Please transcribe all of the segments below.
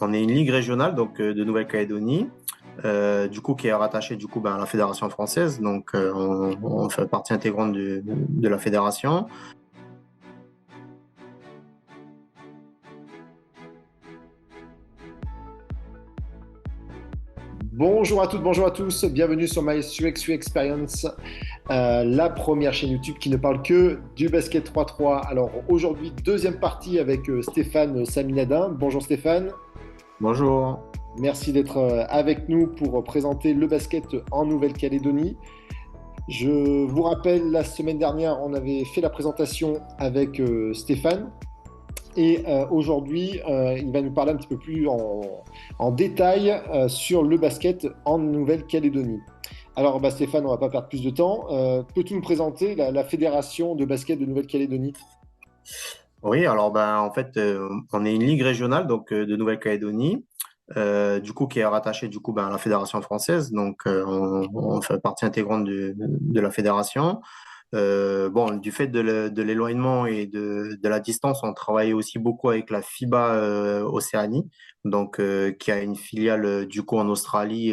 On est une ligue régionale donc de Nouvelle-Calédonie, du coup qui est rattachée à la Fédération française. Donc on fait partie intégrante de la fédération. Bonjour à toutes, bonjour à tous, bienvenue sur My UX Experience, la première chaîne YouTube qui ne parle que du basket 3-3. Alors aujourd'hui, deuxième partie avec Stéphane Saminadin. Bonjour Stéphane, Bonjour. merci d'être avec nous pour présenter le basket en Nouvelle-Calédonie. Je vous rappelle, la semaine dernière, on avait fait la présentation avec Stéphane. Et aujourd'hui, il va nous parler un petit peu plus en détail sur le basket en Nouvelle-Calédonie. Alors, bah, Stéphane, on va pas perdre plus de temps. Peux-tu nous présenter la fédération de basket de Nouvelle-Calédonie? Oui, alors en fait on est une ligue régionale donc de Nouvelle-Calédonie, du coup qui est rattachée à la Fédération française. Donc on fait partie intégrante de la fédération. Bon, du fait de l'éloignement et de la distance, on travaille aussi beaucoup avec la FIBA Océanie, donc qui a une filiale du coup en Australie,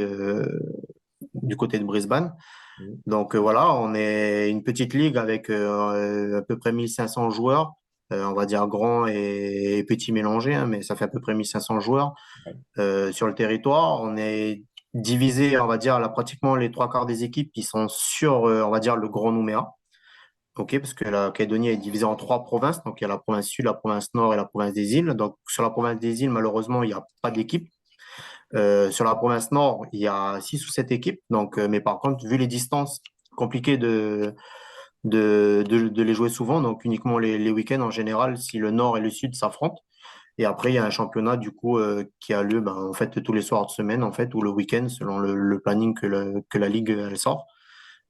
du côté de Brisbane. Mhm. Donc voilà, on est une petite ligue avec à peu près 1500 joueurs, on va dire grands et petits mélangés, hein, mais ça fait à peu près 1500 joueurs Ouais. sur le territoire. On est divisé, on va dire, là, pratiquement les trois quarts des équipes qui sont sur, on va dire, le Grand Nouméa. Ok, parce que la Calédonie est divisée en trois provinces. Donc, il y a la province sud, la province nord et la province des îles. Donc, sur la province des îles, malheureusement, il n'y a pas d'équipe. Sur la province nord, il y a six ou sept équipes. Donc, mais par contre, vu les distances, compliqué de les jouer souvent. Donc, uniquement les week-ends en général, si le nord et le sud s'affrontent. Et après, il y a un championnat, du coup, qui a lieu, en fait, tous les soirs de semaine, en fait, ou le week-end, selon le planning que la ligue, elle sort,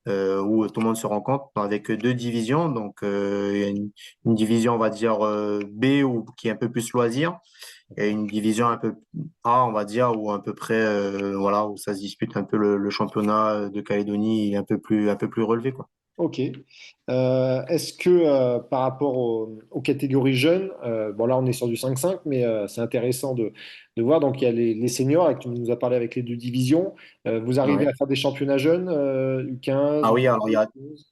où tout le monde se rencontre avec deux divisions. Donc, il y a une division, on va dire, B, ou, qui est un peu plus loisir, et D'accord. une division un peu A, on va dire, où à peu près, voilà, où ça se dispute un peu le championnat de Calédonie, un peu plus relevé, quoi. Ok. Est-ce que par rapport aux catégories jeunes, bon là on est sur du 5-5, mais c'est intéressant de voir. Donc il y a les seniors, et tu nous as parlé avec les deux divisions. Vous arrivez Ouais. à faire des championnats jeunes, U15, Ah oui, alors il y a U12?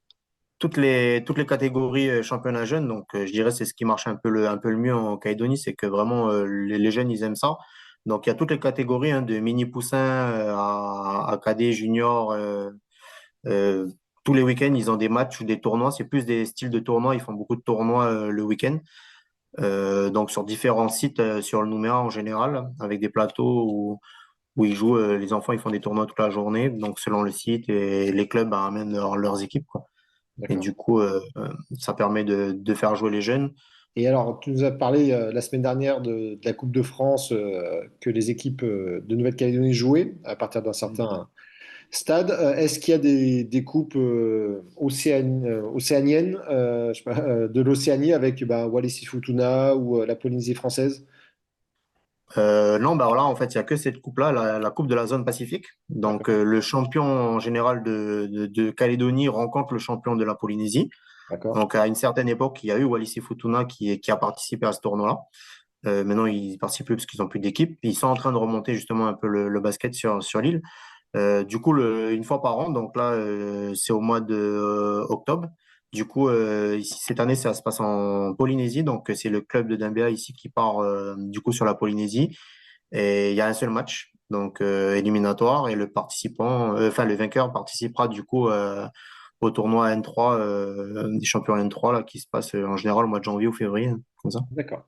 toutes les catégories championnat jeunes. Donc, je dirais c'est ce qui marche un peu le mieux en Calédonie, c'est que vraiment les jeunes, ils aiment ça. Donc, il y a toutes les catégories, hein, de mini poussins à cadet, junior. Euh, Tous les week-ends, ils ont des matchs ou des tournois. C'est plus des styles de tournois. Ils font beaucoup de tournois le week-end. Donc, sur différents sites sur le Nouméa en général, avec des plateaux où ils jouent. Les enfants, ils font des tournois toute la journée. Donc, selon le site, et les clubs amènent leurs équipes, quoi. Et D'accord. du coup, ça permet de faire jouer les jeunes. Et alors, tu nous as parlé la semaine dernière de la Coupe de France que les équipes de Nouvelle-Calédonie jouaient à partir d'un certain stade. Est-ce qu'il y a des coupes océaniennes, je sais pas, de l'Océanie avec bah, Wallis-et-Futuna ou la Polynésie française? Non, bah voilà, en fait, il y a que cette coupe-là, la coupe de la zone Pacifique. Donc, D'accord. le champion en général de Calédonie rencontre le champion de la Polynésie. D'accord. Donc, à une certaine époque, il y a eu Wallis et Futuna qui a participé à ce tournoi-là. Maintenant, ils participent plus parce qu'ils n'ont plus d'équipe. Ils sont en train de remonter justement un peu le basket sur l'île. Du coup, une fois par an, donc là, c'est au mois de octobre. Du coup, ici, cette année, ça se passe en Polynésie. Donc, c'est le club de Dambéa ici qui part du coup sur la Polynésie. Et il y a un seul match, donc éliminatoire. Et le participant, enfin, le vainqueur participera du coup au tournoi N3, des champions N3, là, qui se passe en général au mois de janvier ou février, comme ça. D'accord.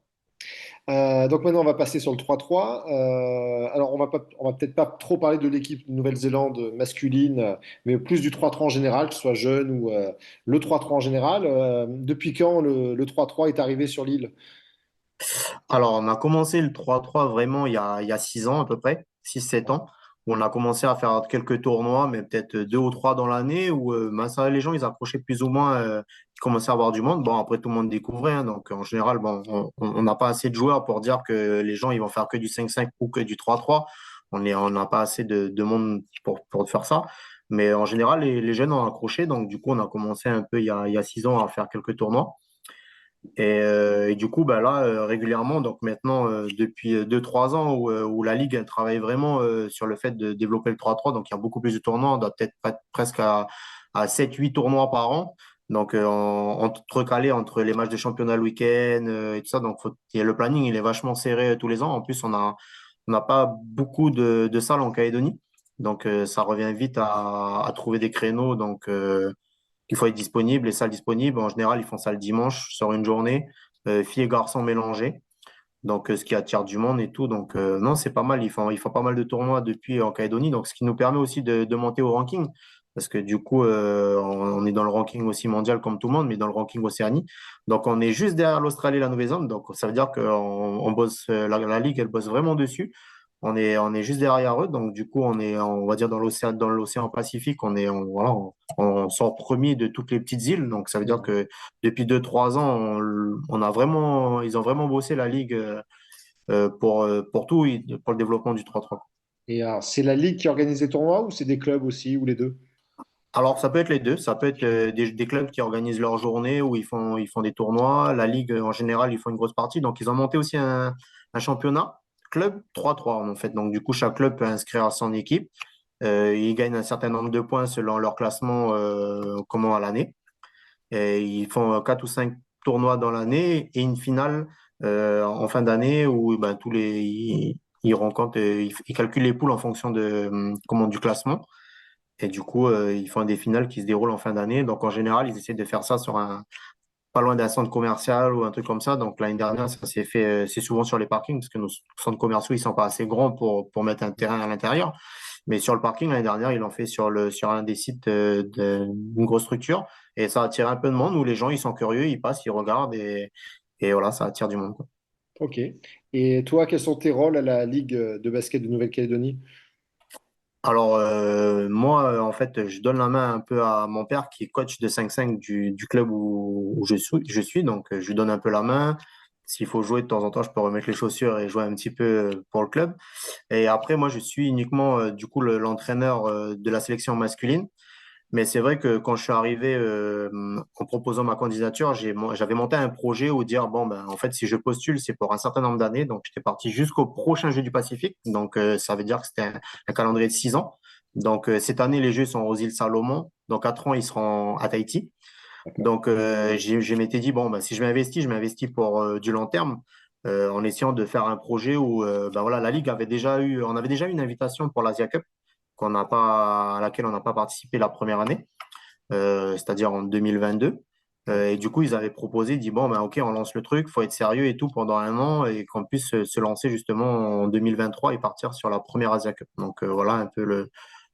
Donc maintenant, on va passer sur le 3-3. Alors, on va peut-être pas trop parler de l'équipe de Nouvelle-Zélande masculine, mais plus du 3-3 en général, que ce soit jeune ou le 3-3 en général. Depuis quand le 3-3 est arrivé sur l'île? Alors, on a commencé le 3-3 vraiment il y a 6 ans à peu près, 6 7 ans, où on a commencé à faire quelques tournois, mais peut-être deux ou trois dans l'année, où ça, les gens, ils accrochaient plus ou moins, ils commençaient à avoir du monde. Bon, après, tout le monde découvrait, hein, donc en général, bon, on n'a pas assez de joueurs pour dire que les gens, ils vont faire que du 5-5 ou que du 3-3. On n'a pas assez de monde pour faire ça. Mais en général, les jeunes ont accroché, donc du coup, on a commencé un peu il y a 6 ans à faire quelques tournois. Et du coup, ben là, régulièrement, donc maintenant, depuis 2 3 ans, où la Ligue elle travaille vraiment sur le fait de développer le 3-3, donc il y a beaucoup plus de tournois, on doit peut-être presque à 7 8 tournois par an, donc entrecalés entre les matchs de championnat le week-end et tout ça, donc et le planning, il est vachement serré tous les ans. En plus, on n'a pas beaucoup de salles en Calédonie, donc ça revient vite à trouver des créneaux, donc il faut être disponible. Les salles disponibles, en général, ils font ça le dimanche sur une journée, filles et garçons mélangés. Donc, ce qui attire du monde et tout. Donc, non, c'est pas mal. Ils font pas mal de tournois depuis en Calédonie. Donc, ce qui nous permet aussi de monter au ranking. Parce que du coup, on est dans le ranking aussi mondial comme tout le monde, mais dans le ranking Océanie. Donc, on est juste derrière l'Australie et la Nouvelle-Zélande. Donc, ça veut dire qu'on on bosse, la Ligue, elle bosse vraiment dessus. On est juste derrière eux. Donc, du coup, on va dire, dans l'océan Pacifique, voilà, on sort premier de toutes les petites îles. Donc, ça veut dire que depuis 2 3 ans, ils ont vraiment bossé la Ligue pour tout, pour le développement du 3-3. Et alors, c'est la ligue qui organise les tournois ou c'est des clubs aussi, ou les deux? Alors, ça peut être les deux. Ça peut être des clubs qui organisent leur journée où ils font des tournois. La Ligue, en général, ils font une grosse partie. Donc, ils ont monté aussi un championnat club 3-3 en fait. Donc, du coup, chaque club peut inscrire son équipe. Ils gagnent un certain nombre de points selon leur classement comment à l'année. Et ils font 4 ou 5 tournois dans l'année et une finale en fin d'année où ben, ils rencontrent, ils calculent les poules en fonction du classement. Et du coup, ils font des finales qui se déroulent en fin d'année. Donc, en général, ils essaient de faire ça pas loin d'un centre commercial ou un truc comme ça. Donc, l'année dernière, ça s'est fait, c'est souvent sur les parkings parce que nos centres commerciaux, ils sont pas assez grands pour mettre un terrain à l'intérieur. Mais sur le parking, l'année dernière, ils l'ont fait sur un des sites d'une grosse structure. Et ça attire un peu de monde où les gens, ils sont curieux, ils passent, ils regardent et voilà, ça attire du monde, quoi. Ok. Et toi, quels sont tes rôles à la Ligue de basket de Nouvelle-Calédonie? Alors, moi, en fait, je donne la main un peu à mon père qui est coach de 5-5 du club où je suis. Donc, je lui donne un peu la main. S'il faut jouer de temps en temps, je peux remettre les chaussures et jouer un petit peu pour le club. Et après, moi, je suis uniquement, du coup, l'entraîneur de la sélection masculine. Mais c'est vrai que quand je suis arrivé en proposant ma candidature, j'avais monté un projet où dire, bon, ben, en fait, si je postule, c'est pour un certain nombre d'années. Donc, j'étais parti jusqu'au prochain Jeux du Pacifique. Donc, ça veut dire que c'était un calendrier de 6 ans. Donc, cette année, les Jeux sont aux îles Salomon. Dans 4 ans, ils seront à Tahiti. D'accord. Donc, je m'étais dit, bon, ben, si je m'investis pour du long terme, en essayant de faire un projet où, ben, voilà, la Ligue on avait déjà eu une invitation pour l'Asia Cup à laquelle on n'a pas participé la première année, c'est-à-dire en 2022. Et du coup, ils avaient proposé, dit, bon, ben, OK, on lance le truc, faut être sérieux et tout pendant un an et qu'on puisse se lancer justement en 2023 et partir sur la première Asia Cup. Donc voilà un peu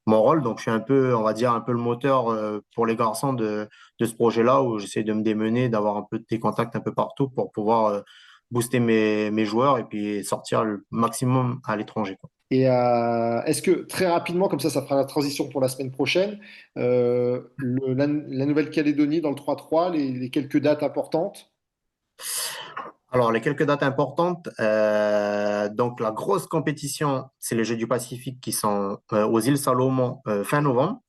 mon rôle. Donc je suis un peu, on va dire, un peu le moteur pour les garçons de ce projet-là où j'essaie de me démener, d'avoir un peu des contacts un peu partout pour pouvoir booster mes joueurs et puis sortir le maximum à l'étranger, quoi. Et est-ce que très rapidement, comme ça fera la transition pour la semaine prochaine, la Nouvelle-Calédonie dans le 3-3, les quelques dates importantes? Alors, les quelques dates importantes, donc la grosse compétition, c'est les Jeux du Pacifique qui sont aux îles Salomon fin novembre.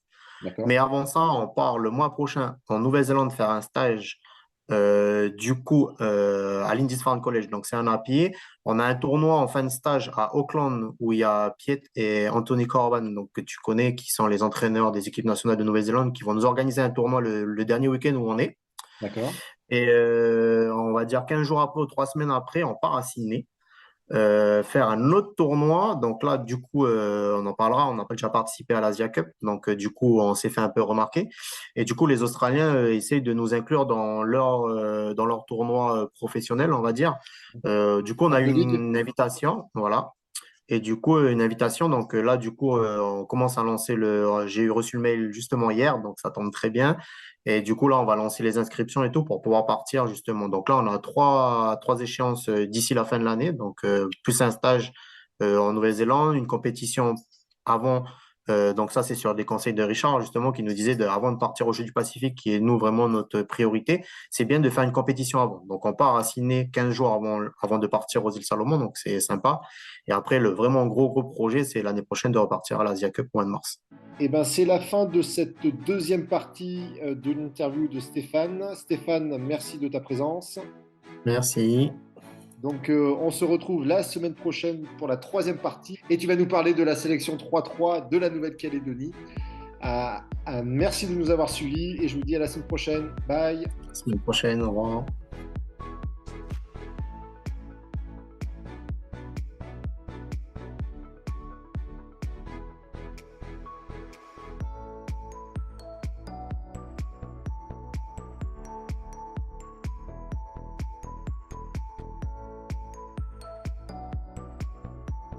D'accord. Mais avant ça, on part le mois prochain en Nouvelle-Zélande faire un stage du coup à Lindisfarne College. Donc, c'est un à pied. On a un tournoi en fin de stage à Auckland où il y a Piet et Anthony Corban, donc, que tu connais, qui sont les entraîneurs des équipes nationales de Nouvelle-Zélande, qui vont nous organiser un tournoi le dernier week-end où on est. D'accord. Et on va dire 15 jours après ou 3 semaines après, on part à Sydney faire un autre tournoi. Donc là, du coup, on en parlera. On n'a pas déjà participé à l'Asia Cup. Donc, du coup, on s'est fait un peu remarquer. Et du coup, les Australiens essayent de nous inclure dans leur tournoi professionnel, on va dire. Du coup, on En a eu ligue? une invitation. Voilà. Et du coup, une invitation. Donc là, du coup, on commence à lancer J'ai reçu le mail justement hier, donc ça tombe très bien. Et du coup, là, on va lancer les inscriptions et tout pour pouvoir partir justement. Donc là, on a trois échéances d'ici la fin de l'année. Donc, plus un stage en Nouvelle-Zélande, une compétition avant. Donc ça, c'est sur des conseils de Richard, justement, qui nous disait avant de partir au Jeu du Pacifique, qui est nous vraiment notre priorité, c'est bien de faire une compétition avant. Donc on part à Sydney 15 jours avant de partir aux îles Salomon, donc c'est sympa. Et après, le vraiment gros projet, c'est l'année prochaine de repartir à l'Asia Cup au mois de mars. Eh ben, c'est la fin de cette deuxième partie de l'interview de Stéphane. Stéphane, merci de ta présence. Merci. Donc, on se retrouve la semaine prochaine pour la troisième partie. Et tu vas nous parler de la sélection 3-3 de la Nouvelle-Calédonie. Merci de nous avoir suivis et je vous dis à la semaine prochaine. Bye. À la semaine prochaine. Au revoir.